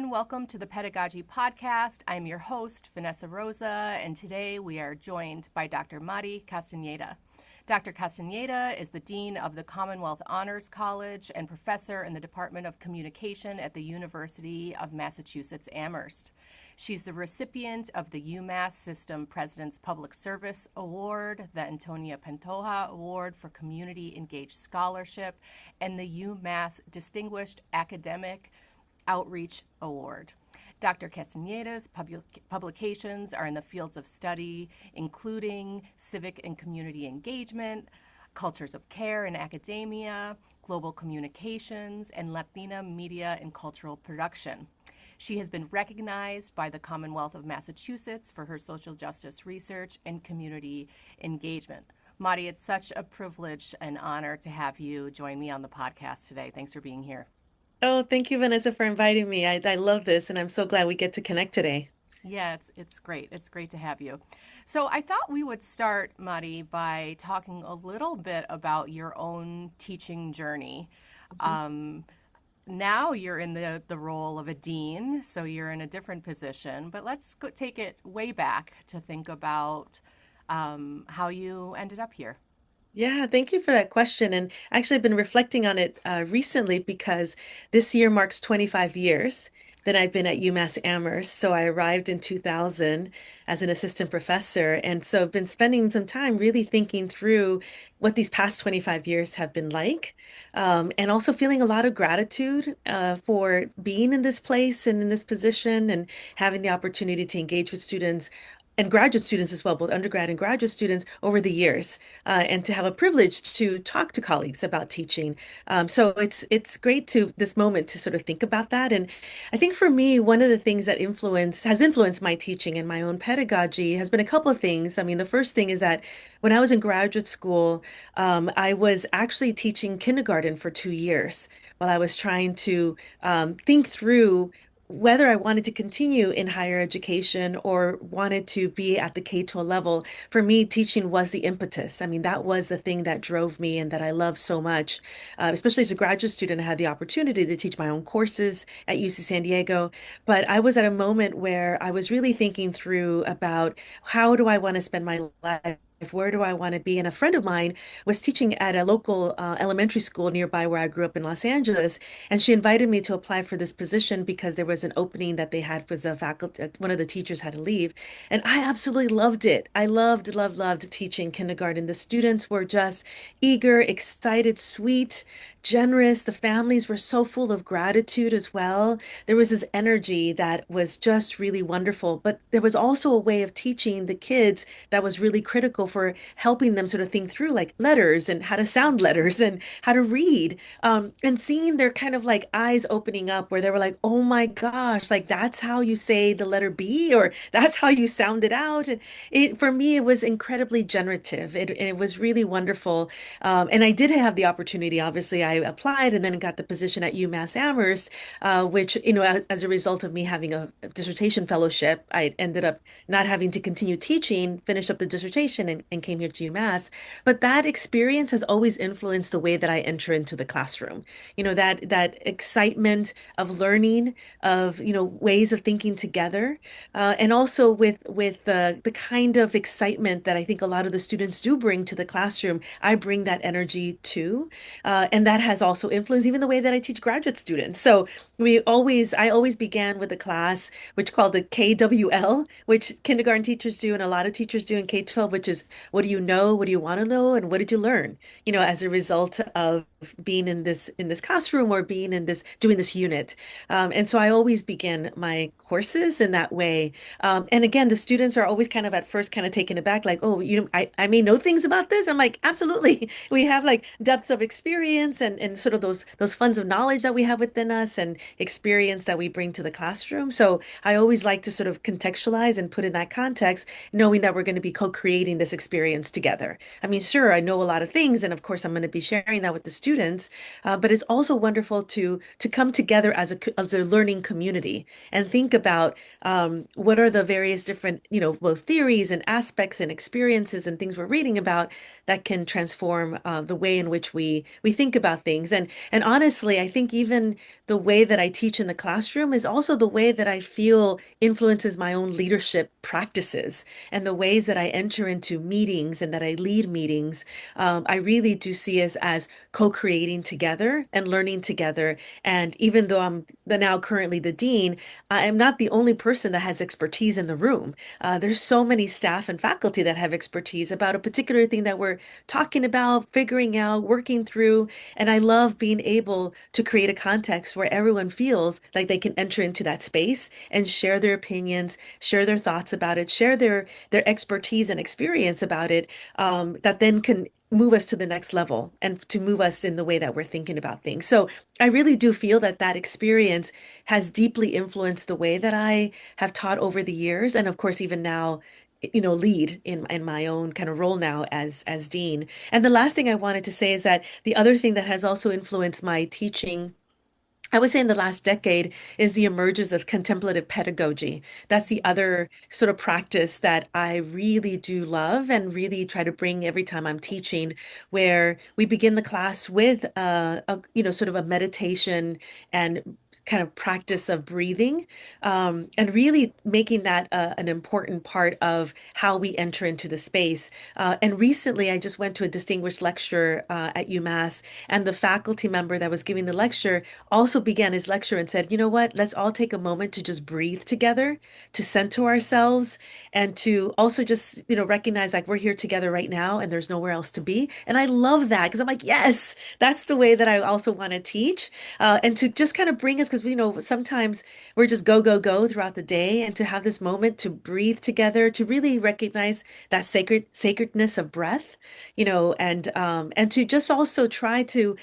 everyone. Welcome to the Pedagogy Podcast. I'm your host, Vanessa Rosa, and today we are joined by Dr. Mari Castañeda. Dr. Castañeda is the Dean of the Commonwealth Honors College and Professor in the Department of Communication at the University of Massachusetts Amherst. She's the recipient of the UMass System President's Public Service Award, the Antonia Pantoja Award for Community Engaged Scholarship, and the UMass Distinguished Academic Outreach Award. Dr. Castañeda's publications are in the fields of study, including civic and community engagement, cultures of care in academia, global communications, and Latina media and cultural production. She has been recognized by the Commonwealth of Massachusetts for her social justice research and community engagement. Mari, it's such a privilege and honor to have you join me on the podcast today. Thanks for being here. Oh, thank you, Vanessa, for inviting me. I love this, and I'm so glad we get to connect today. Yeah, it's great. It's great to have you. So I thought we would start, Mari, by talking a little bit about your own teaching journey. Now you're in the role of a dean, so you're in a different position. But let's take it way back to think about how you ended up here. Yeah, thank you for that question. And actually, I've been reflecting on it recently because this year marks 25 years that I've been at UMass Amherst. So I arrived in 2000 as an assistant professor. And so I've been spending some time really thinking through what these past 25 years have been like, and also feeling a lot of gratitude for being in this place and in this position and having the opportunity to engage with students and graduate students as well, both undergrad and graduate students over the years, and to have a privilege to talk to colleagues about teaching. So it's great to this moment to sort of think about that. And I think for me, one of the things that has influenced my teaching and my own pedagogy has been a couple of things. I mean, the first thing is that when I was in graduate school, I was actually teaching kindergarten for 2 years while I was trying to think through whether I wanted to continue in higher education or wanted to be at the K-12 level. For me, teaching was the impetus. I mean, that was the thing that drove me and that I love so much. Especially as a graduate student, I had the opportunity to teach my own courses at UC San Diego. But I was at a moment where I was really thinking through about how do I want to spend my life? Where do I want to be? And a friend of mine was teaching at a local elementary school nearby where I grew up in Los Angeles. And she invited me to apply for this position because there was an opening that they had for the faculty. One of the teachers had to leave. And I absolutely loved it. I loved teaching kindergarten. The students were just eager, excited, sweet, generous. The families were so full of gratitude as well. There was this energy that was just really wonderful. But there was also a way of teaching the kids that was really critical for helping them sort of think through like letters and how to sound letters and how to read. And seeing their kind of like eyes opening up where they were like, oh my gosh, like that's how you say the letter B or that's how you sound it out. And for me, it was incredibly generative. It was really wonderful. And I did have the opportunity, obviously, I applied and then got the position at UMass Amherst, which, as a result of me having a dissertation fellowship, I ended up not having to continue teaching, finished up the dissertation and came here to UMass. But that experience has always influenced the way that I enter into the classroom. That excitement of learning, of, ways of thinking together, and also with the kind of excitement that I think a lot of the students do bring to the classroom. I bring that energy too. And that has also influenced even the way that I teach graduate students. So I always began with a class which called the KWL, which kindergarten teachers do and a lot of teachers do in K-12, which is what do you know, what do you want to know, and what did you learn, as a result of being in this classroom or being in this doing this unit. And so I always begin my courses in that way. And again, the students are always kind of at first kind of taken aback, like, oh, I may know things about this. I'm like, absolutely. We have like depth of experience and sort of those funds of knowledge that we have within us and experience that we bring to the classroom. So I always like to sort of contextualize and put in that context, knowing that we're going to be co-creating this experience together. I mean, sure, I know a lot of things, and of course, I'm going to be sharing that with the students. But it's also wonderful to come together as a learning community and think about what are the various different, both theories and aspects and experiences and things we're reading about that can transform the way in which we think about things. And honestly, I think even the way that I teach in the classroom is also the way that I feel influences my own leadership practices and the ways that I enter into meetings and that I lead meetings. I really do see us as co-creating together and learning together. And even though I'm now currently the dean, I am not the only person that has expertise in the room. There's so many staff and faculty that have expertise about a particular thing that we're talking about, figuring out, working through. And I love being able to create a context where everyone feels like they can enter into that space and share their opinions, share their thoughts about it, share their expertise and experience about it, that then can move us to the next level and to move us in the way that we're thinking about things. So I really do feel that that experience has deeply influenced the way that I have taught over the years. And of course, even now, lead in my own kind of role now as dean. And the last thing I wanted to say is that the other thing that has also influenced my teaching, I would say in the last decade, is the emergence of contemplative pedagogy. That's the other sort of practice that I really do love and really try to bring every time I'm teaching, where we begin the class with sort of a meditation and kind of practice of breathing, and really making that an important part of how we enter into the space. And recently, I just went to a distinguished lecture at UMass, and the faculty member that was giving the lecture also began his lecture and said, you know what, let's all take a moment to just breathe together, to center ourselves, and to also just, recognize like we're here together right now and there's nowhere else to be. And I love that because I'm like, yes, that's the way that I also want to teach. And to just kind of bring us, because sometimes we're just go, go, go throughout the day, and to have this moment to breathe together, to really recognize that sacredness of breath, and to just also try to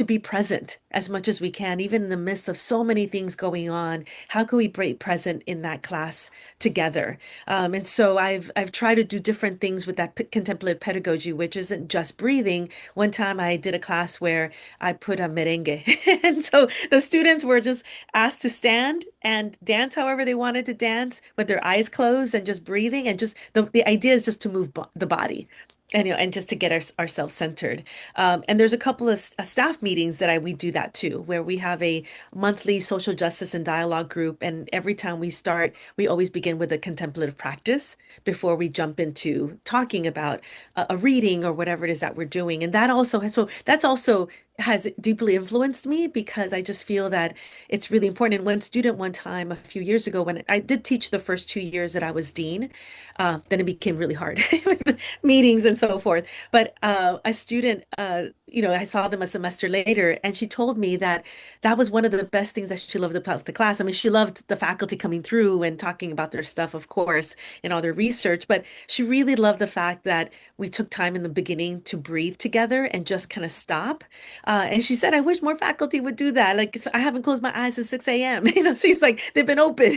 be present as much as we can, even in the midst of so many things going on. How can we be present in that class together? And so I've tried to do different things with that contemplative pedagogy, which isn't just breathing. One time I did a class where I put a merengue, and so the students were just asked to stand and dance however they wanted to dance with their eyes closed and just breathing, and just the idea is just to move the body. And just to get ourselves centered. And there's a couple of staff meetings that we do that too, where we have a monthly social justice and dialogue group. And every time we start, we always begin with a contemplative practice before we jump into talking about a reading or whatever it is that we're doing. And that's also has deeply influenced me, because I just feel that it's really important. And one student one time a few years ago, when I did teach the first 2 years that I was dean, then it became really hard with meetings and so forth. But a student, I saw them a semester later, and she told me that that was one of the best things that she loved about the class. I mean, she loved the faculty coming through and talking about their stuff, of course, and all their research, but she really loved the fact that we took time in the beginning to breathe together and just kind of stop. And she said, I wish more faculty would do that. Like, I haven't closed my eyes since 6 a.m. She's like, they've been open.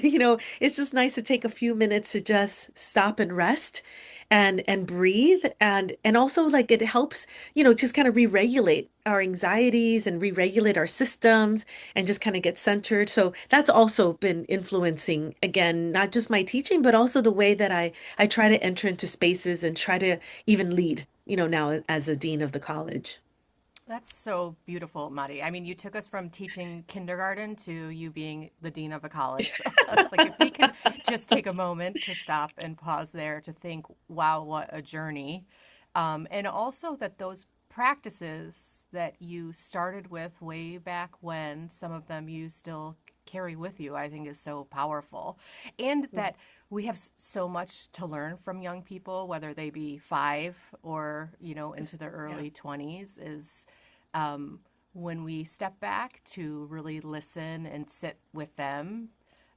It's just nice to take a few minutes to just stop and rest and breathe, and also like it helps, just kind of re-regulate our anxieties and re-regulate our systems and just kind of get centered. So that's also been influencing, again, not just my teaching, but also the way that I try to enter into spaces and try to even lead, now as a dean of the college. That's so beautiful, Madi. I mean, you took us from teaching kindergarten to you being the dean of a college. So it's like if we could just take a moment to stop and pause there to think, wow, what a journey. And also that those practices that you started with way back when, some of them you still carry with you, I think is so powerful. And that we have so much to learn from young people, whether they be five or, into their Yeah. early 20s, is when we step back to really listen and sit with them.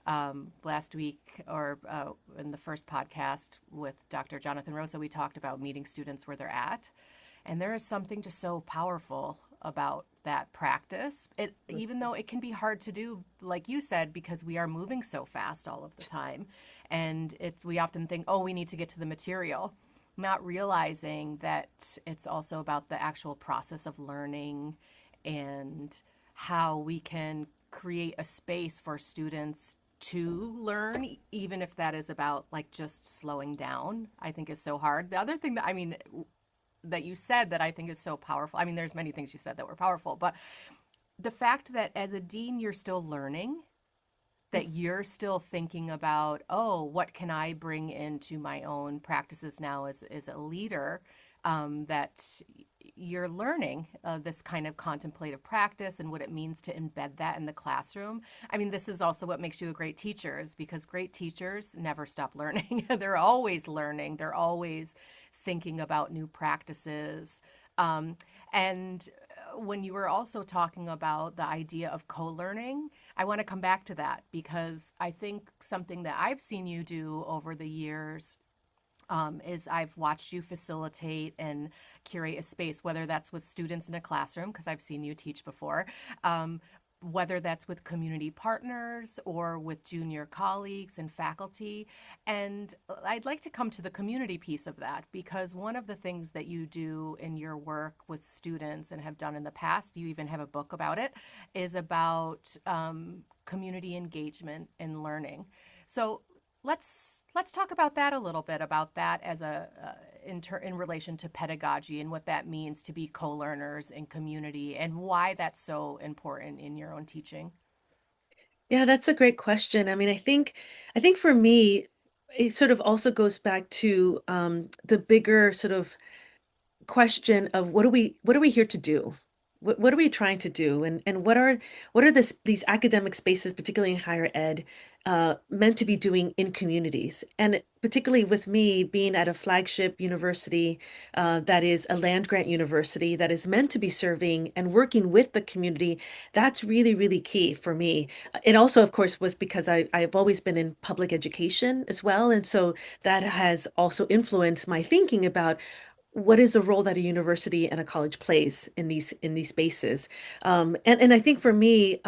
Last week, or in the first podcast with Dr. Jonathan Rosa, we talked about meeting students where they're at. And there is something just so powerful about that practice. Even though it can be hard to do, like you said, because we are moving so fast all of the time. And we often think, oh, we need to get to the material, not realizing that it's also about the actual process of learning and how we can create a space for students to learn, even if that is about like just slowing down, I think is so hard. The other thing that, I mean, that you said that I think is so powerful. I mean, there's many things you said that were powerful, but the fact that as a dean you're still learning, that you're still thinking about, oh, what can I bring into my own practices now as a leader, that you're learning this kind of contemplative practice and what it means to embed that in the classroom. I mean, this is also what makes you a great teacher, is because great teachers never stop learning. They're always learning. They're always thinking about new practices. And when you were also talking about the idea of co-learning, I want to come back to that because I think something that I've seen you do over the years is I've watched you facilitate and curate a space, whether that's with students in a classroom, because I've seen you teach before, whether that's with community partners or with junior colleagues and faculty. And I'd like to come to the community piece of that, because one of the things that you do in your work with students and have done in the past, you even have a book about it, is about community engagement and learning. So let's talk about that a little bit, about that as in relation to pedagogy and what that means to be co-learners in community and why that's so important in your own teaching. Yeah, that's a great question. I mean, I think for me, it sort of also goes back to the bigger sort of question of what are we here to do? What are we trying to do? And what are these academic spaces, particularly in higher ed, meant to be doing in communities? And particularly with me being at a flagship university that is a land grant university that is meant to be serving and working with the community, that's really, really key for me. It also, of course, was because I've always been in public education as well. And so that has also influenced my thinking about what is the role that a university and a college plays in these spaces. And I think for me,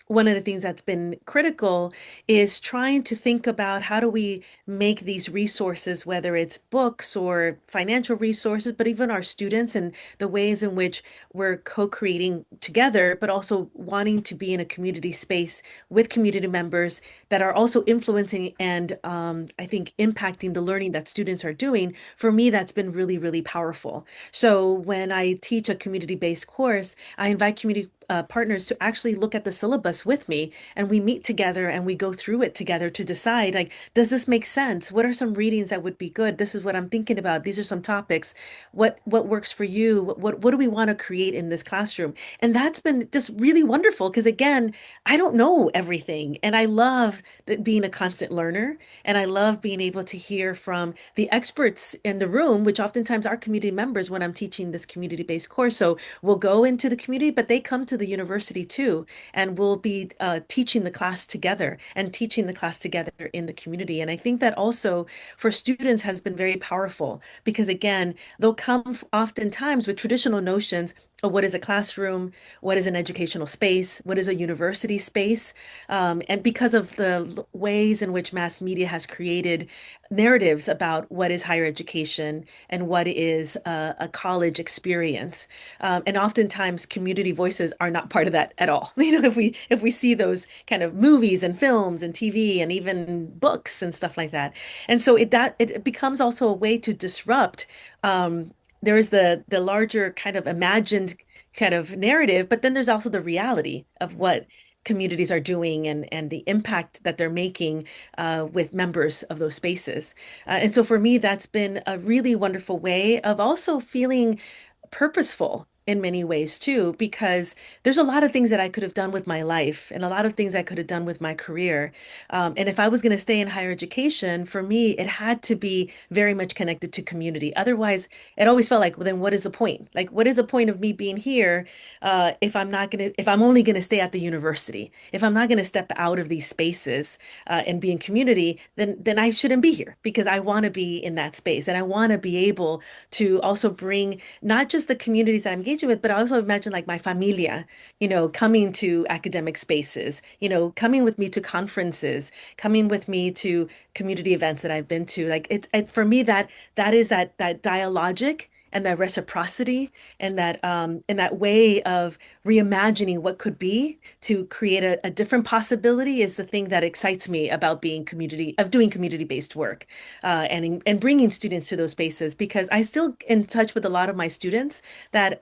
one of the things that's been critical is trying to think about how do we make these resources, whether it's books or financial resources, but even our students and the ways in which we're co-creating together, but also wanting to be in a community space with community members that are also influencing and I think impacting the learning that students are doing. For me, that's been really, really powerful. So when I teach a community-based course, I invite community partners to actually look at the syllabus with me, and we meet together and we go through it together to decide, like, does this make sense? What are some readings that would be good? This is what I'm thinking about. These are some topics. What works for you? What do we want to create in this classroom? And that's been just really wonderful because again, I don't know everything, and I love being a constant learner, and I love being able to hear from the experts in the room, which oftentimes are community members when I'm teaching this community-based course. So we'll go into the community, but they come to the university too, and we'll be teaching the class together and teaching the class together in the community. And I think that also for students has been very powerful because again, they'll come oftentimes with traditional notions of what is a classroom, what is an educational space, what is a university space. And because of the ways in which mass media has created narratives about what is higher education and what is a college experience. And oftentimes community voices are not part of that at all. You know, if we see those kind of movies and films and TV and even books and stuff like that. And so it becomes also a way to disrupt there is the larger kind of imagined kind of narrative, but then there's also the reality of what communities are doing and the impact that they're making with members of those spaces. And so for me, that's been a really wonderful way of also feeling purposeful in many ways too, because there's a lot of things that I could have done with my life and a lot of things I could have done with my career. And if I was going to stay in higher education, for me, it had to be very much connected to community. Otherwise, it always felt like, well, then what is the point? Like, what is the point of me being here if I'm only going to stay at the university? If I'm not going to step out of these spaces and be in community, then I shouldn't be here because I want to be in that space and I want to be able to also bring not just the communities I'm engaging with, but I also imagine like my familia, you know, coming to academic spaces, you know, coming with me to conferences, coming with me to community events that I've been to. Like for me, that is that dialogic and that reciprocity and that way of reimagining what could be to create a different possibility is the thing that excites me about doing community-based work, and bringing students to those spaces, because I still in touch with a lot of my students that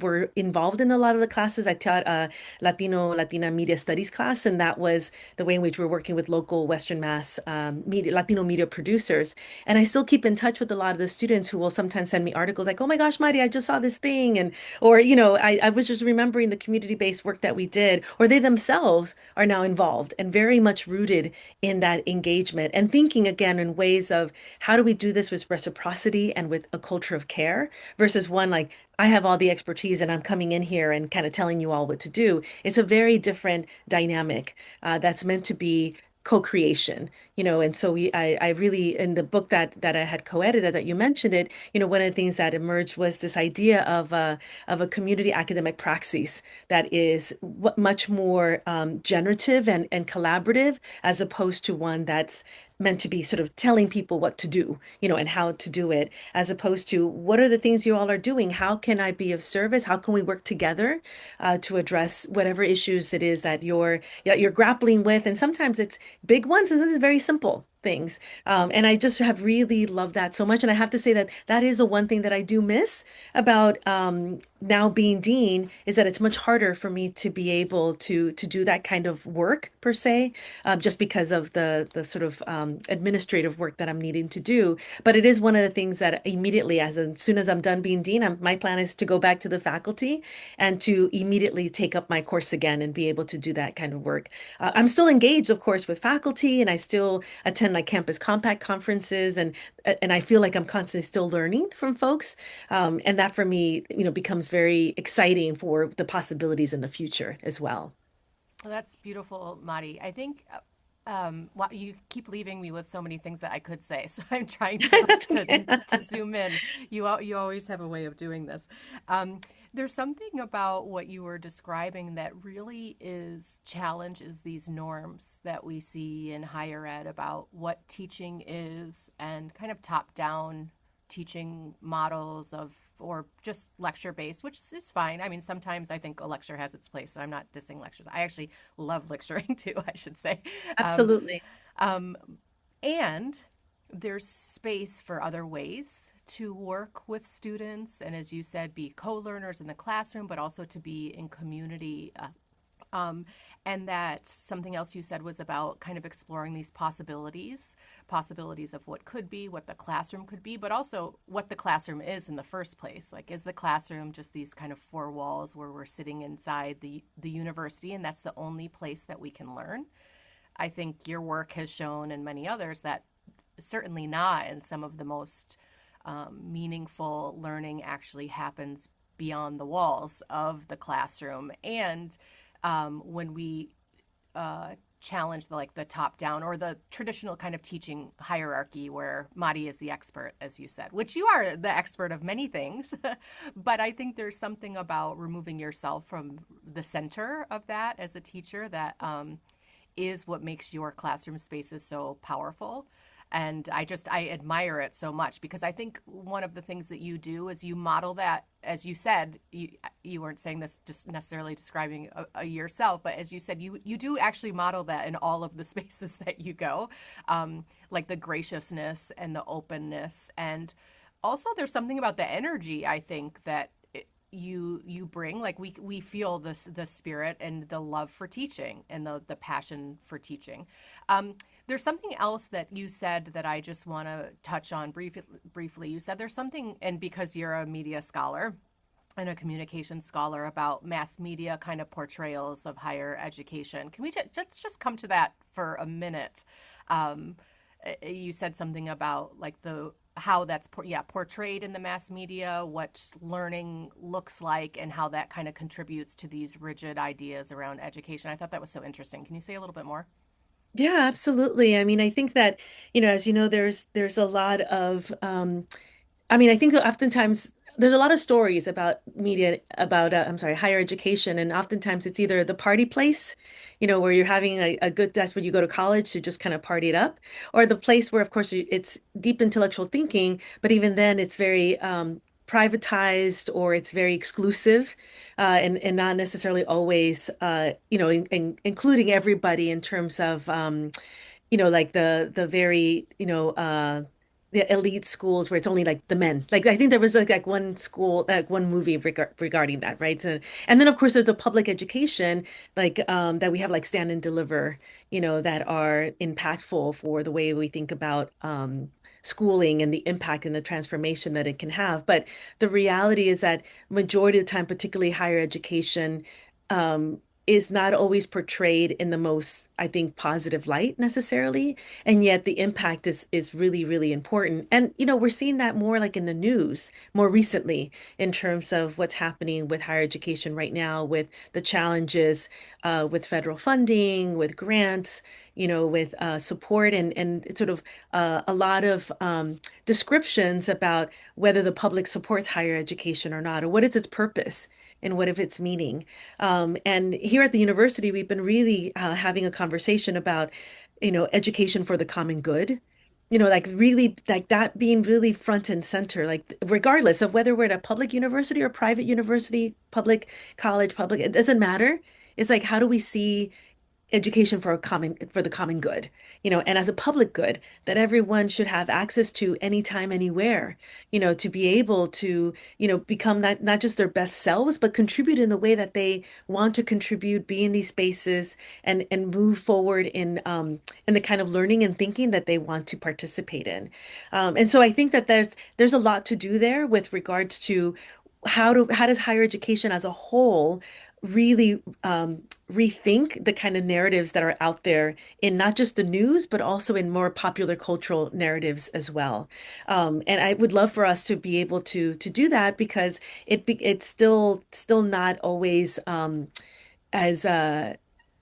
were involved in a lot of the classes. I taught a Latina media studies class, and that was the way in which we're working with local Western Mass Latino media producers. And I still keep in touch with a lot of the students who will sometimes send me articles like, "Oh my gosh, Mari, I just saw this thing," and or I was just remembering the community-based work that we did, or they themselves are now involved and very much rooted in that engagement and thinking again in ways of how do we do this with reciprocity and with a culture of care versus one like I have all the expertise and I'm coming in here and kind of telling you all what to do. It's a very different dynamic that's meant to be co-creation, and so I really, in the book that I had co-edited that you mentioned it, one of the things that emerged was this idea of a community academic praxis that is much more generative and collaborative, as opposed to one that's meant to be sort of telling people what to do, and how to do it, as opposed to what are the things you all are doing? How can I be of service? How can we work together to address whatever issues it is that you're grappling with? And sometimes it's big ones, and this is very simple things. And I just have really loved that so much. And I have to say that that is the one thing that I do miss about now being dean, is that it's much harder for me to be able to do that kind of work per se, just because of the sort of administrative work that I'm needing to do. But it is one of the things that immediately, as soon as I'm done being dean, my plan is to go back to the faculty and to immediately take up my course again and be able to do that kind of work. I'm still engaged, of course, with faculty, and I still attend like campus compact conferences, and I feel like I'm constantly still learning from folks. And that for me, becomes very exciting for the possibilities in the future as well. Well, that's beautiful, Madi. I think you keep leaving me with so many things that I could say, so I'm trying That's to, okay. to zoom in. You always have a way of doing this. There's something about what you were describing that really challenges these norms that we see in higher ed about what teaching is, and kind of top-down teaching models or just lecture based, which is fine. I mean, sometimes I think a lecture has its place, so I'm not dissing lectures. I actually love lecturing too, I should say. Um, Absolutely. um, and there's space for other ways to work with students. And as you said, be co-learners in the classroom, but also to be in community. Um, and that something else you said was about kind of exploring these possibilities of what could be, what the classroom could be, but also what the classroom is in the first place. Like, is the classroom just these kind of four walls where we're sitting inside the university, and that's the only place that we can learn? I think your work has shown, and many others, that certainly not, and some of the most meaningful learning actually happens beyond the walls of the classroom. And when we challenge the top down or the traditional kind of teaching hierarchy where Madi is the expert, as you said, which you are the expert of many things. But I think there's something about removing yourself from the center of that as a teacher that is what makes your classroom spaces so powerful. And I admire it so much, because I think one of the things that you do is you model that, as you said, you weren't saying this just necessarily describing yourself, but as you said, you do actually model that in all of the spaces that you go, like the graciousness and the openness. And also there's something about the energy, I think, that you bring. Like, we feel the spirit and the love for teaching and the passion for teaching. There's something else that you said that I just want to touch on briefly. You said there's something, and because you're a media scholar and a communication scholar, about mass media kind of portrayals of higher education. Can we just come to that for a minute? You said something about like how that's portrayed in the mass media, what learning looks like, and how that kind of contributes to these rigid ideas around education. I thought that was so interesting. Can you say a little bit more? Yeah, absolutely. I mean, I think that, as you know, there's a lot of I mean, I think that oftentimes there's a lot of stories about media, about, I'm sorry, higher education. And oftentimes it's either the party place, where you're having a good, that's when you go to college to just kind of party it up, or the place where, of course, it's deep intellectual thinking, but even then it's very privatized or it's very exclusive, and not necessarily always, including everybody in terms of, like the very, the elite schools where it's only like the men. Like I think there was like one school, like one movie regarding that, right? And then of course there's the public education, like that we have like Stand and Deliver, that are impactful for the way we think about schooling and the impact and the transformation that it can have. But the reality is that majority of the time, particularly higher education, um, is not always portrayed in the most, I think, positive light necessarily. And yet the impact is really, really important. And, we're seeing that more like in the news more recently in terms of what's happening with higher education right now, with the challenges with federal funding, with grants, with support and sort of a lot of descriptions about whether the public supports higher education or not, or what is its purpose and what of its meaning. And here at the university, we've been really having a conversation about, education for the common good. Like really, like that being really front and center, like regardless of whether we're at a public university or private university, public college, public, it doesn't matter. It's like, how do we see education for the common good, and as a public good that everyone should have access to anytime, anywhere, to be able to, become not just their best selves, but contribute in the way that they want to contribute, be in these spaces and move forward in the kind of learning and thinking that they want to participate in. And so I think that there's a lot to do there with regards to how does higher education as a whole really rethink the kind of narratives that are out there in not just the news, but also in more popular cultural narratives as well. And I would love for us to be able to do that because it's still not always as I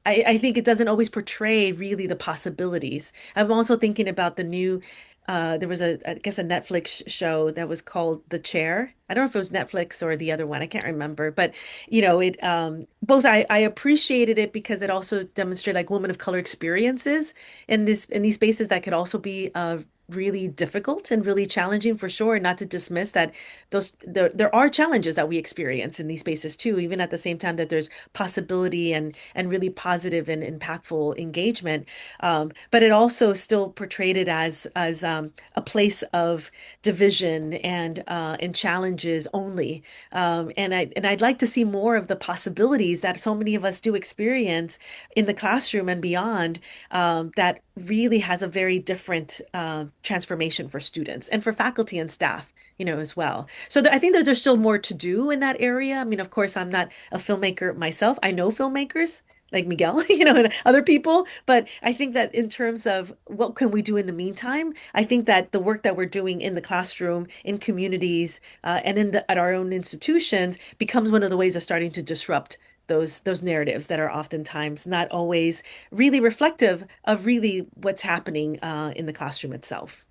think it doesn't always portray really the possibilities. I'm also thinking about the new, there was I guess a Netflix show that was called The Chair. I don't know if it was Netflix or the other one. I can't remember, but it both I appreciated it because it also demonstrated like women of color experiences in these spaces that could also be really difficult and really challenging for sure. Not to dismiss that there are challenges that we experience in these spaces too, even at the same time that there's possibility and really positive and impactful engagement. But it also still portrayed it as a place of division and challenges only. And I'd like to see more of the possibilities that so many of us do experience in the classroom and beyond, that really has a very different transformation for students and for faculty and staff, as well. So I think that there's still more to do in that area. I mean, of course, I'm not a filmmaker myself. I know filmmakers like Miguel, and other people, but I think that in terms of what can we do in the meantime, I think that the work that we're doing in the classroom, in communities, and at our own institutions becomes one of the ways of starting to disrupt those narratives that are oftentimes not always really reflective of really what's happening in the classroom itself.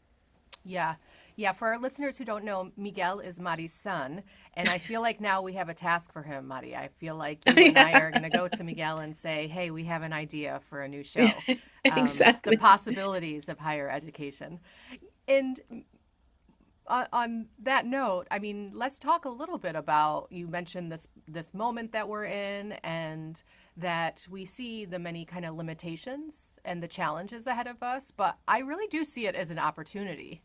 Yeah. Yeah. For our listeners who don't know, Miguel is Mari's son. And I feel like now we have a task for him, Mari. I feel like you and I Yeah. are going to go to Miguel and say, hey, we have an idea for a new show. The Exactly. possibilities of higher education. And on that note, I mean, let's talk a little bit about, you mentioned this moment that we're in and that we see the many kind of limitations and the challenges ahead of us, but I really do see it as an opportunity.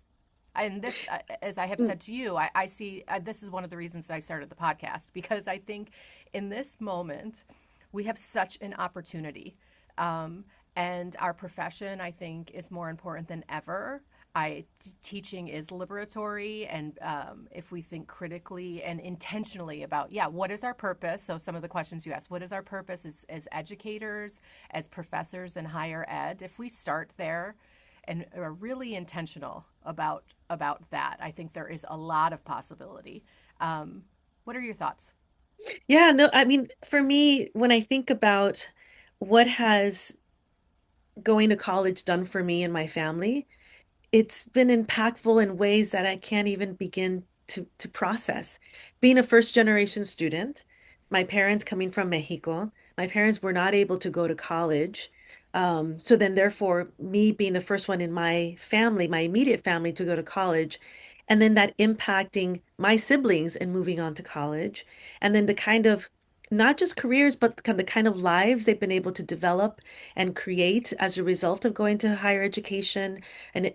And this, as I have said to you, I see this is one of the reasons I started the podcast, because I think in this moment we have such an opportunity. And our profession, I think, is more important than ever. Teaching is liberatory, and if we think critically and intentionally about, yeah, what is our purpose? So some of the questions you asked, what is our purpose as educators, as professors in higher ed? If we start there and are really intentional about that, I think there is a lot of possibility. What are your thoughts? Yeah, no, I mean, for me, when I think about what has going to college done for me and my family, it's been impactful in ways that I can't even begin to process. Being a first generation student, my parents coming from Mexico, my parents were not able to go to college. So then therefore me being the first one in my family, my immediate family to go to college and then that impacting my siblings and moving on to college, and then the kind of not just careers, but the kind of lives they've been able to develop and create as a result of going to higher education. And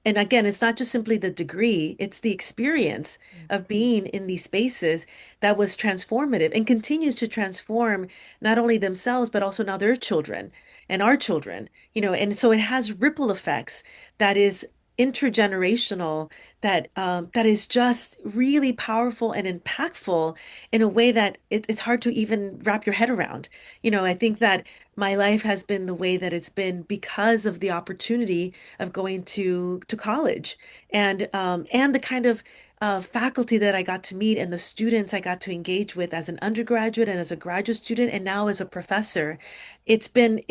again, it's not just simply the degree, it's the experience of being in these spaces that was transformative and continues to transform not only themselves, but also now their children and our children, and so it has ripple effects that is intergenerational, that is just really powerful and impactful in a way that it's hard to even wrap your head around. I think that my life has been the way that it's been because of the opportunity of going to college, and the kind of faculty that I got to meet and the students I got to engage with as an undergraduate and as a graduate student and now as a professor. It's been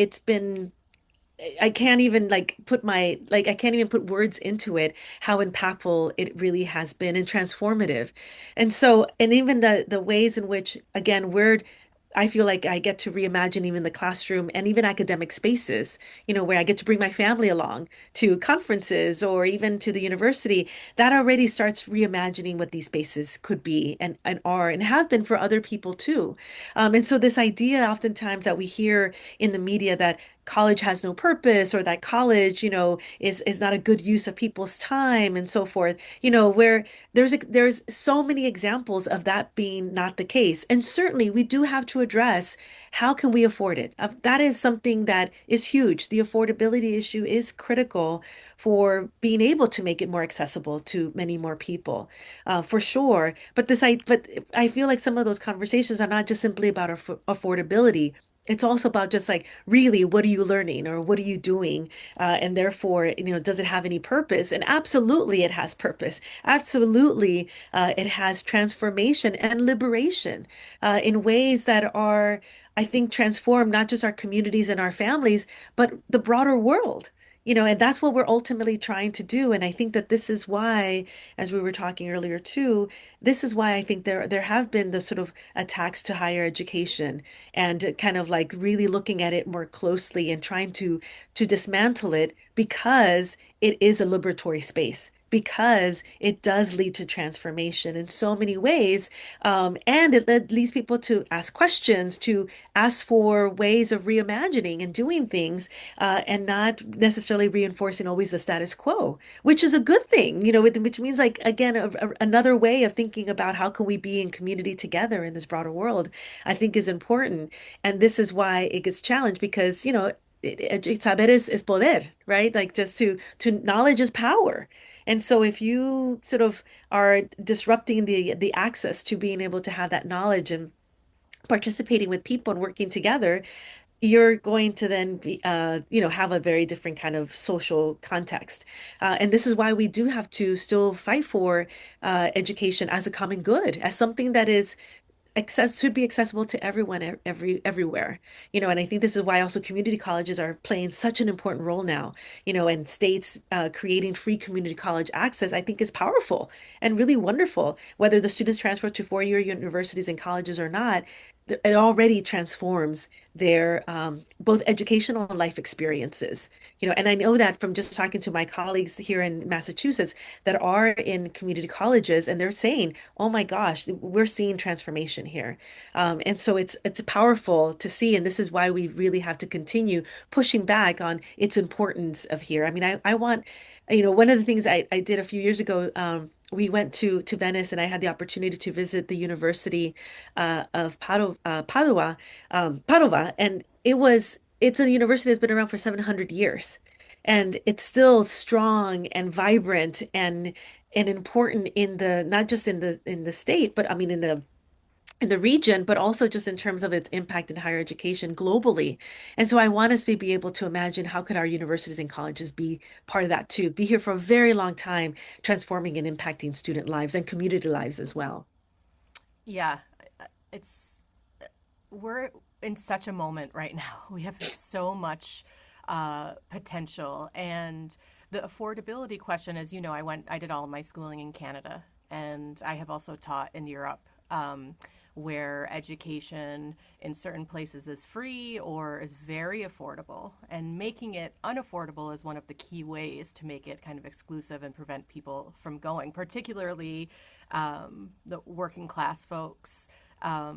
I can't even I can't even put words into it, how impactful it really has been and transformative. And even the ways in which, again, I feel like I get to reimagine even the classroom and even academic spaces, where I get to bring my family along to conferences or even to the university. That already starts reimagining what these spaces could be and are and have been for other people too. And so this idea oftentimes that we hear in the media that college has no purpose, or that college, is not a good use of people's time and so forth, where there's so many examples of that being not the case. And certainly we do have to address how can we afford it. That is something that is huge. The affordability issue is critical for being able to make it more accessible to many more people, for sure. But I feel like some of those conversations are not just simply about affordability. It's also about just like, really, what are you learning or what are you doing? And therefore, does it have any purpose? And absolutely, it has purpose. Absolutely, it has transformation and liberation in ways that are, I think, transform not just our communities and our families, but the broader world. And that's what we're ultimately trying to do. And I think that this is why, as we were talking earlier too, this is why I think there have been the sort of attacks to higher education and kind of like really looking at it more closely and trying to dismantle it, because it is a liberatory space, because it does lead to transformation in so many ways. And it leads people to ask questions, to ask for ways of reimagining and doing things, and not necessarily reinforcing always the status quo, which is a good thing, which means, like, again, another way of thinking about how can we be in community together in this broader world, I think is important. And this is why it gets challenged, because, saber es poder, right? Like, just to knowledge is power. And so if you sort of are disrupting the access to being able to have that knowledge and participating with people and working together, you're going to then have a very different kind of social context. And this is why we do have to still fight for education as a common good, as something that is should be accessible to everyone, everywhere. And I think this is why also community colleges are playing such an important role now, and states creating free community college access, I think, is powerful and really wonderful. Whether the students transfer to four-year universities and colleges or not, it already transforms their both educational and life experiences. And I know that from just talking to my colleagues here in Massachusetts that are in community colleges, and they're saying, "Oh my gosh, we're seeing transformation here." And so it's powerful to see, and this is why we really have to continue pushing back on its importance of here. I mean, I want, one of the things I did a few years ago. We went to Venice, and I had the opportunity to visit the University of Padova, and it's a university that's been around for 700 years, and it's still strong and vibrant and important in the not just in the state, but I mean in the region, but also just in terms of its impact in higher education globally. And so I want us to be able to imagine how could our universities and colleges be part of that too, be here for a very long time, transforming and impacting student lives and community lives as well. Yeah, it's we're in such a moment right now. We have so much potential, and the affordability question, as you know, I did all of my schooling in Canada, and I have also taught in Europe. where education in certain places is free or is very affordable. And making it unaffordable is one of the key ways to make it kind of exclusive and prevent people from going, particularly the working class folks. Uh,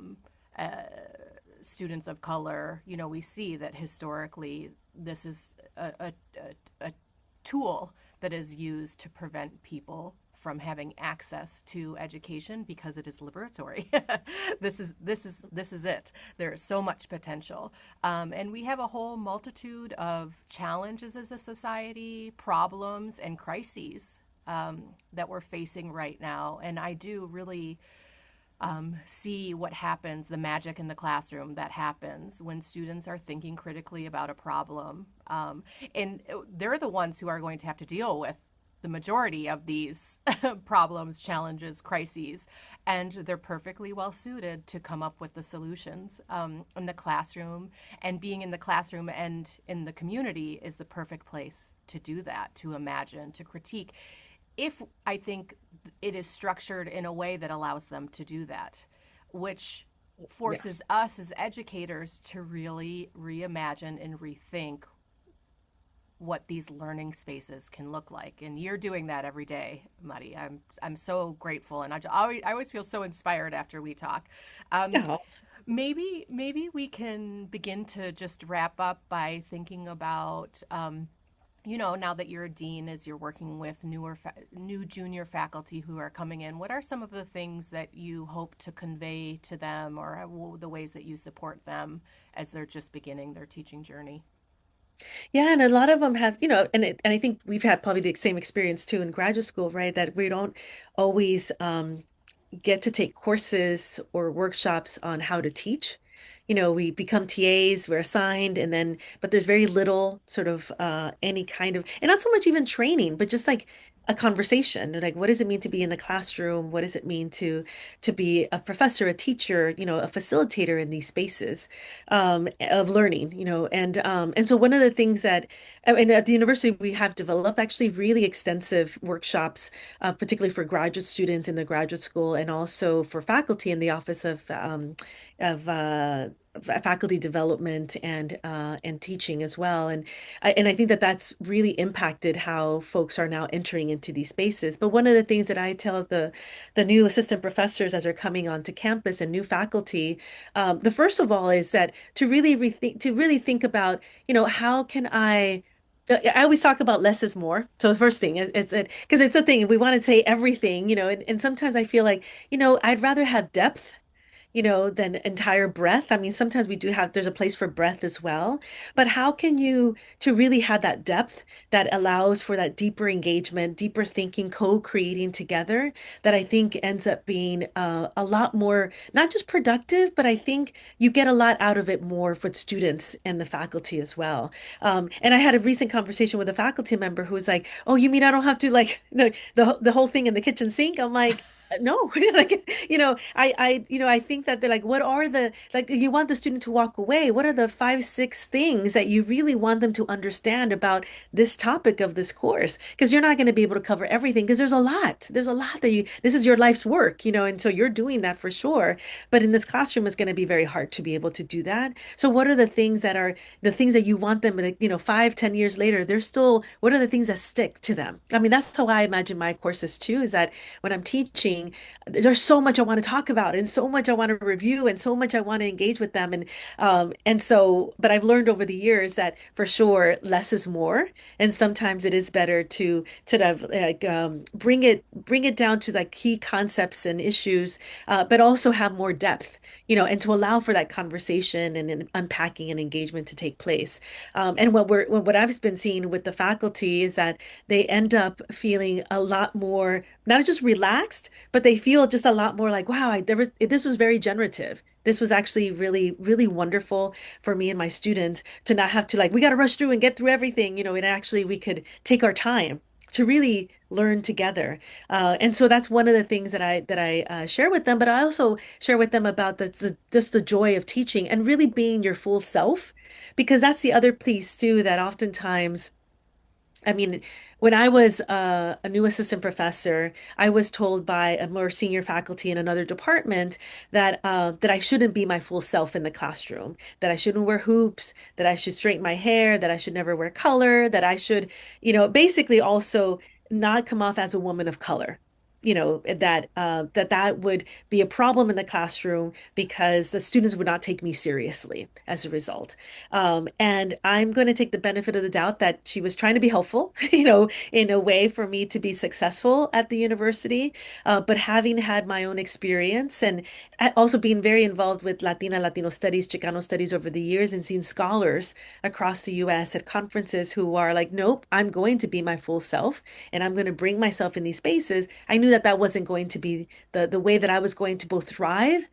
Students of color, we see that historically this is a tool that is used to prevent people from having access to education because it is liberatory. This is it. There is so much potential, and we have a whole multitude of challenges as a society, problems and crises that we're facing right now. And I do really see what happens, the magic in the classroom that happens when students are thinking critically about a problem. And they're the ones who are going to have to deal with the majority of these problems, challenges, crises, and they're perfectly well suited to come up with the solutions in the classroom. And being in the classroom and in the community is the perfect place to do that, to imagine, to critique, if I think it is structured in a way that allows them to do that, which Yeah. forces us as educators to really reimagine and rethink what these learning spaces can look like. And you're doing that every day, Muddy. I'm so grateful, and I always feel so inspired after we talk. Um, Yeah. maybe we can begin to just wrap up by thinking about now that you're a dean, as you're working with new junior faculty who are coming in, what are some of the things that you hope to convey to them, or the ways that you support them as they're just beginning their teaching journey? Yeah, and a lot of them have, and I think we've had probably the same experience too in graduate school, right? That we don't always get to take courses or workshops on how to teach. We become TAs, we're assigned, and then, but there's very little sort of any kind of, and not so much even training, but just like a conversation. Like, what does it mean to be in the classroom? What does it mean to be a professor, a teacher, a facilitator in these spaces of learning, and so one of the things that, and at the university, we have developed actually really extensive workshops, particularly for graduate students in the graduate school and also for faculty in the Office of faculty development and teaching as well. And I think that that's really impacted how folks are now entering into these spaces. But one of the things that I tell the new assistant professors as they're coming onto campus and new faculty, the first of all is that to really think about, how can I always talk about less is more. So the first thing is it because it's a thing we want to say everything, and sometimes I feel like, I'd rather have depth, than entire breath. I mean, sometimes there's a place for breath as well. But how can you to really have that depth that allows for that deeper engagement, deeper thinking, co-creating together that I think ends up being a lot more, not just productive, but I think you get a lot out of it more for students and the faculty as well. And I had a recent conversation with a faculty member who was like, "Oh, you mean I don't have to like the whole thing in the kitchen sink?" I'm like, no, like, I think that they're like, what are like, you want the student to walk away. What are the five, six things that you really want them to understand about this topic of this course? Because you're not going to be able to cover everything because there's a lot this is your life's work, and so you're doing that for sure. But in this classroom, it's going to be very hard to be able to do that. So what are the things that are the things that you want them, like, 5, 10 years later, they're still, what are the things that stick to them? I mean, that's how I imagine my courses too, is that when I'm teaching, there's so much I want to talk about and so much I want to review and so much I want to engage with them. But I've learned over the years that for sure less is more. And sometimes it is better to have, like, bring it down to like key concepts and issues, but also have more depth, and to allow for that conversation and unpacking and engagement to take place. And what I've been seeing with the faculty is that they end up feeling a lot more, not just relaxed, but they feel just a lot more like, wow, this was very generative. This was actually really, really wonderful for me and my students to not have to, like, we got to rush through and get through everything, and actually we could take our time to really learn together. And so that's one of the things that I share with them, but I also share with them about just the joy of teaching and really being your full self, because that's the other piece too that oftentimes I mean, when I was a new assistant professor, I was told by a more senior faculty in another department that I shouldn't be my full self in the classroom, that I shouldn't wear hoops, that I should straighten my hair, that I should never wear color, that I should, basically also not come off as a woman of color. That would be a problem in the classroom because the students would not take me seriously as a result. And I'm going to take the benefit of the doubt that she was trying to be helpful, in a way for me to be successful at the university. But having had my own experience and also being very involved with Latino studies, Chicano studies over the years and seeing scholars across the US at conferences who are like, nope, I'm going to be my full self and I'm going to bring myself in these spaces. I knew that that wasn't going to be the way that I was going to both thrive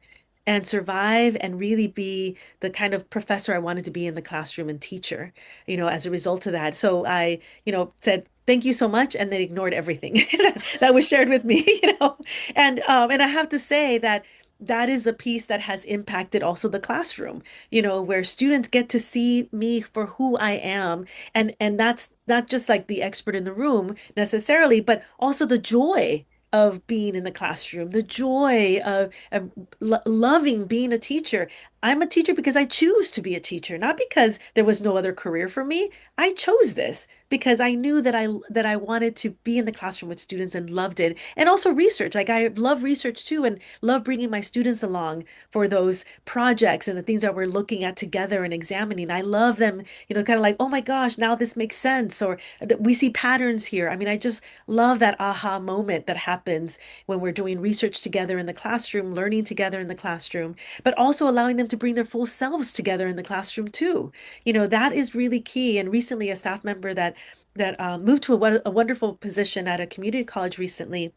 and survive and really be the kind of professor I wanted to be in the classroom and teacher, as a result of that. So I, said, thank you so much, and then ignored everything that was shared with me, and I have to say that that is a piece that has impacted also the classroom, where students get to see me for who I am. And that's not just like the expert in the room necessarily, but also the joy of being in the classroom, the joy of loving being a teacher. I'm a teacher because I choose to be a teacher, not because there was no other career for me. I chose this because I knew that I wanted to be in the classroom with students and loved it. And also research. Like I love research too and love bringing my students along for those projects and the things that we're looking at together and examining. I love them, kind of like, oh my gosh, now this makes sense, or we see patterns here. I mean, I just love that aha moment that happens when we're doing research together in the classroom, learning together in the classroom, but also allowing them to bring their full selves together in the classroom too. That is really key. And recently, a staff member that moved to a wonderful position at a community college recently,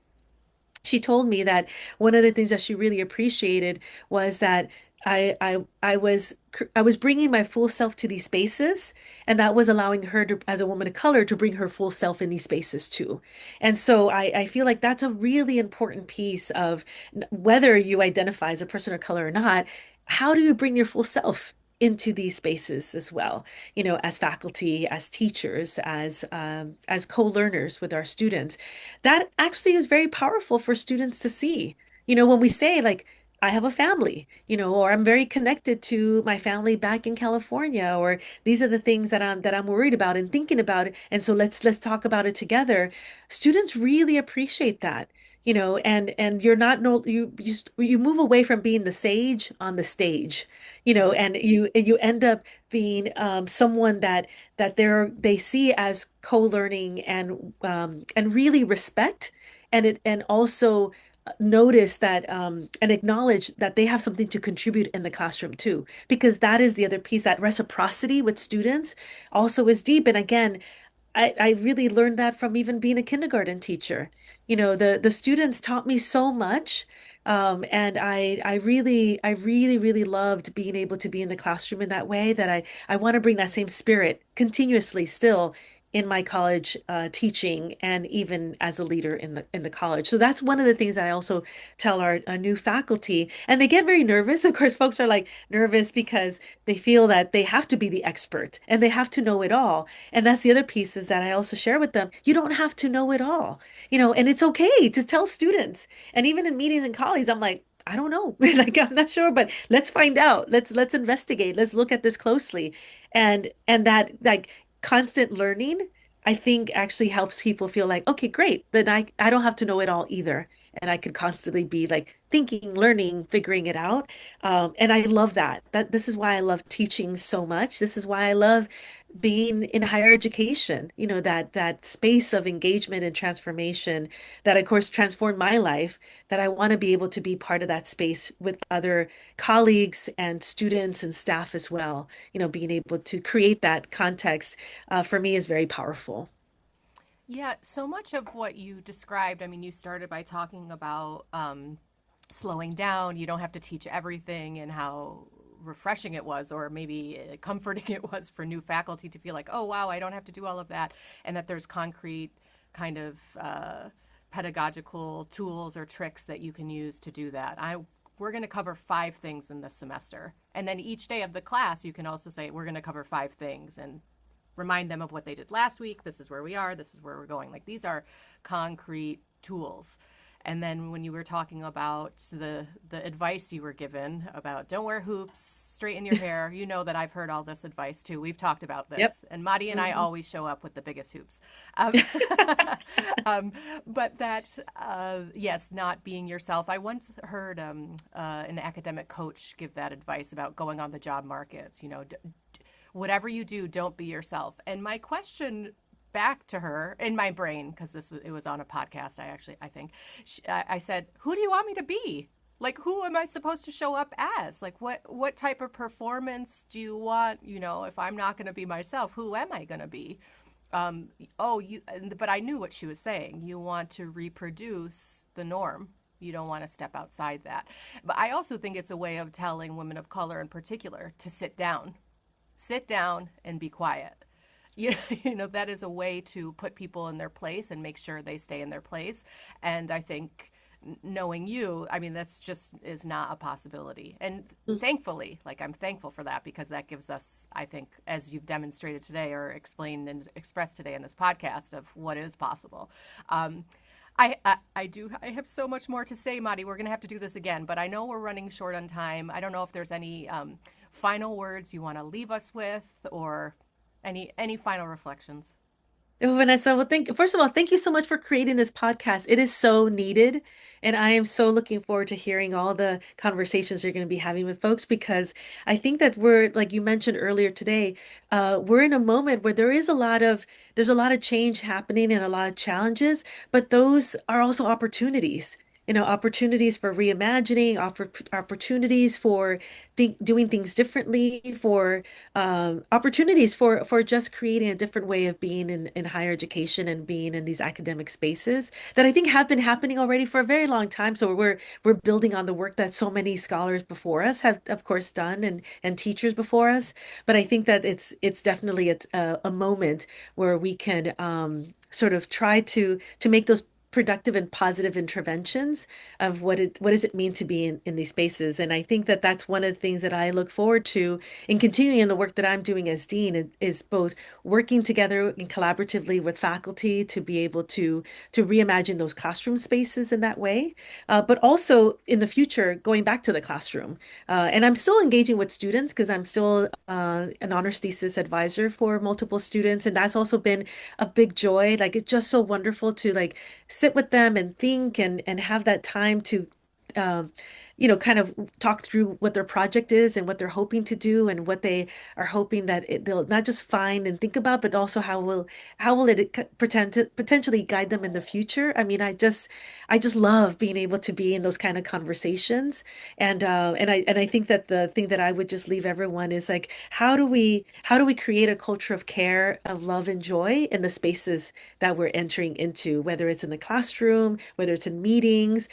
she told me that one of the things that she really appreciated was that I was bringing my full self to these spaces, and that was allowing her to, as a woman of color, to bring her full self in these spaces too. And so I feel like that's a really important piece of whether you identify as a person of color or not. How do you bring your full self into these spaces as well? As faculty, as teachers, as co-learners with our students, that actually is very powerful for students to see. When we say like, I have a family, or I'm very connected to my family back in California, or these are the things that I'm worried about and thinking about, and so let's talk about it together. Students really appreciate that. And you're not no you move away from being the sage on the stage, and you end up being someone that they see as co-learning and really respect, and also notice that and acknowledge that they have something to contribute in the classroom too, because that is the other piece. That reciprocity with students also is deep. And again, I really learned that from even being a kindergarten teacher. The students taught me so much. And I really loved being able to be in the classroom in that way, that I want to bring that same spirit continuously still in my college teaching, and even as a leader in the college. So that's one of the things that I also tell our new faculty, and they get very nervous. Of course, folks are like nervous because they feel that they have to be the expert and they have to know it all. And that's the other piece, is that I also share with them, you don't have to know it all, and it's okay to tell students. And even in meetings and colleagues, I'm like, I don't know. Like, I'm not sure, but let's find out. Let's investigate. Let's look at this closely. And that, like, constant learning, I think actually helps people feel like, okay, great. Then I don't have to know it all either. And I could constantly be like thinking, learning, figuring it out. And I love that. This is why I love teaching so much. This is why I love being in higher education, that space of engagement and transformation that, of course, transformed my life, that I want to be able to be part of that space with other colleagues and students and staff as well. Being able to create that context for me is very powerful. Yeah, so much of what you described, I mean, you started by talking about slowing down. You don't have to teach everything, and how refreshing it was, or maybe comforting it was for new faculty to feel like, oh, wow, I don't have to do all of that. And that there's concrete kind of pedagogical tools or tricks that you can use to do that. We're going to cover 5 things in this semester. And then each day of the class, you can also say, we're going to cover 5 things. And remind them of what they did last week. This is where we are. This is where we're going. Like, these are concrete tools. And then when you were talking about the advice you were given about don't wear hoops, straighten your hair, you know that I've heard all this advice too. We've talked about this. Yep. And Madi and I always show up with the biggest hoops. But that, yes, not being yourself. I once heard an academic coach give that advice about going on the job market. You know, whatever you do, don't be yourself. And my question back to her in my brain, because it was on a podcast, I think I said, who do you want me to be? Like, who am I supposed to show up as? Like, what type of performance do you want? You know, if I'm not going to be myself, who am I going to be? But I knew what she was saying. You want to reproduce the norm. You don't want to step outside that. But I also think it's a way of telling women of color in particular to sit down and be quiet. You know, that is a way to put people in their place and make sure they stay in their place. And I think knowing you, I mean, that's just is not a possibility. And thankfully, like, I'm thankful for that, because that gives us, I think, as you've demonstrated today or explained and expressed today in this podcast, of what is possible. I have so much more to say, Madi. We're going to have to do this again, but I know we're running short on time. I don't know if there's any final words you want to leave us with, or any final reflections? Oh, Vanessa, well, first of all, thank you so much for creating this podcast. It is so needed. And I am so looking forward to hearing all the conversations you're going to be having with folks, because I think that we're, like you mentioned earlier today, we're in a moment where there's a lot of change happening and a lot of challenges, but those are also opportunities. You know, opportunities for reimagining, opportunities for doing things differently, for opportunities for just creating a different way of being in higher education and being in these academic spaces that I think have been happening already for a very long time. So we're building on the work that so many scholars before us have, of course, done, and teachers before us. But I think that it's definitely a moment where we can sort of try to make those productive and positive interventions of what does it mean to be in these spaces. And I think that that's one of the things that I look forward to in continuing in the work that I'm doing as dean, is both working together and collaboratively with faculty to be able to reimagine those classroom spaces in that way, but also in the future going back to the classroom. And I'm still engaging with students, because I'm still an honors thesis advisor for multiple students, and that's also been a big joy. Like, it's just so wonderful to, like, sit with them and think and have that time to um, kind of talk through what their project is and what they're hoping to do and what they are hoping that they'll not just find and think about, but also how will it pretend to potentially guide them in the future. I mean, I just love being able to be in those kind of conversations. And I think that the thing that I would just leave everyone is, like, how do we create a culture of care, of love and joy in the spaces that we're entering into, whether it's in the classroom, whether it's in meetings.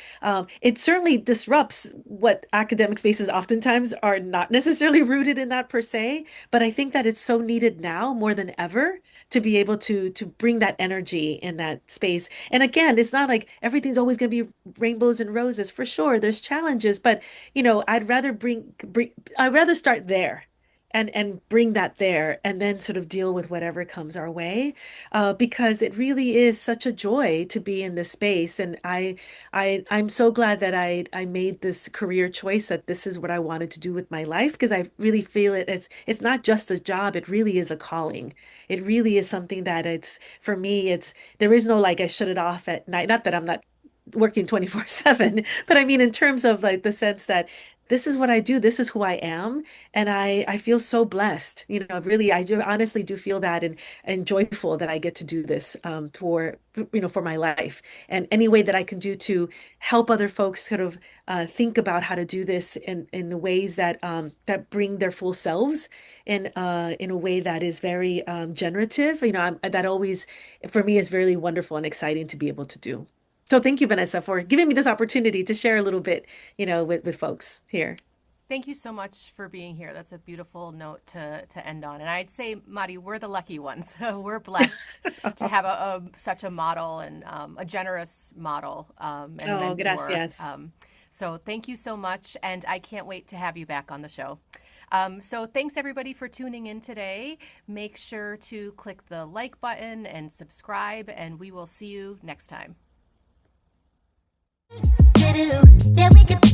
It certainly disrupts what academic spaces oftentimes are not necessarily rooted in that per se, but I think that it's so needed now more than ever to be able to bring that energy in that space. And again, it's not like everything's always going to be rainbows and roses. For sure, there's challenges, but I'd rather start there and bring that there, and then sort of deal with whatever comes our way, because it really is such a joy to be in this space. And I'm so glad that I made this career choice, that this is what I wanted to do with my life, because I really feel it's not just a job, it really is a calling. It really is something that it's, for me, there is no, like, I shut it off at night. Not that I'm not working 24/7, but I mean, in terms of, like, the sense that this is what I do, this is who I am, and I feel so blessed. Really, I do honestly do feel that, and joyful that I get to do this for my life, and any way that I can do to help other folks sort of think about how to do this in ways that bring their full selves in a way that is very generative. That always, for me, is really wonderful and exciting to be able to do. So thank you, Vanessa, for giving me this opportunity to share a little bit, with folks here. Thank you so much for being here. That's a beautiful note to end on. And I'd say, Madi, we're the lucky ones. We're blessed to have such a model, and a generous model and Oh, mentor. gracias. So thank you so much, and I can't wait to have you back on the show. So thanks everybody for tuning in today. Make sure to click the like button and subscribe, and we will see you next time. Yeah, we could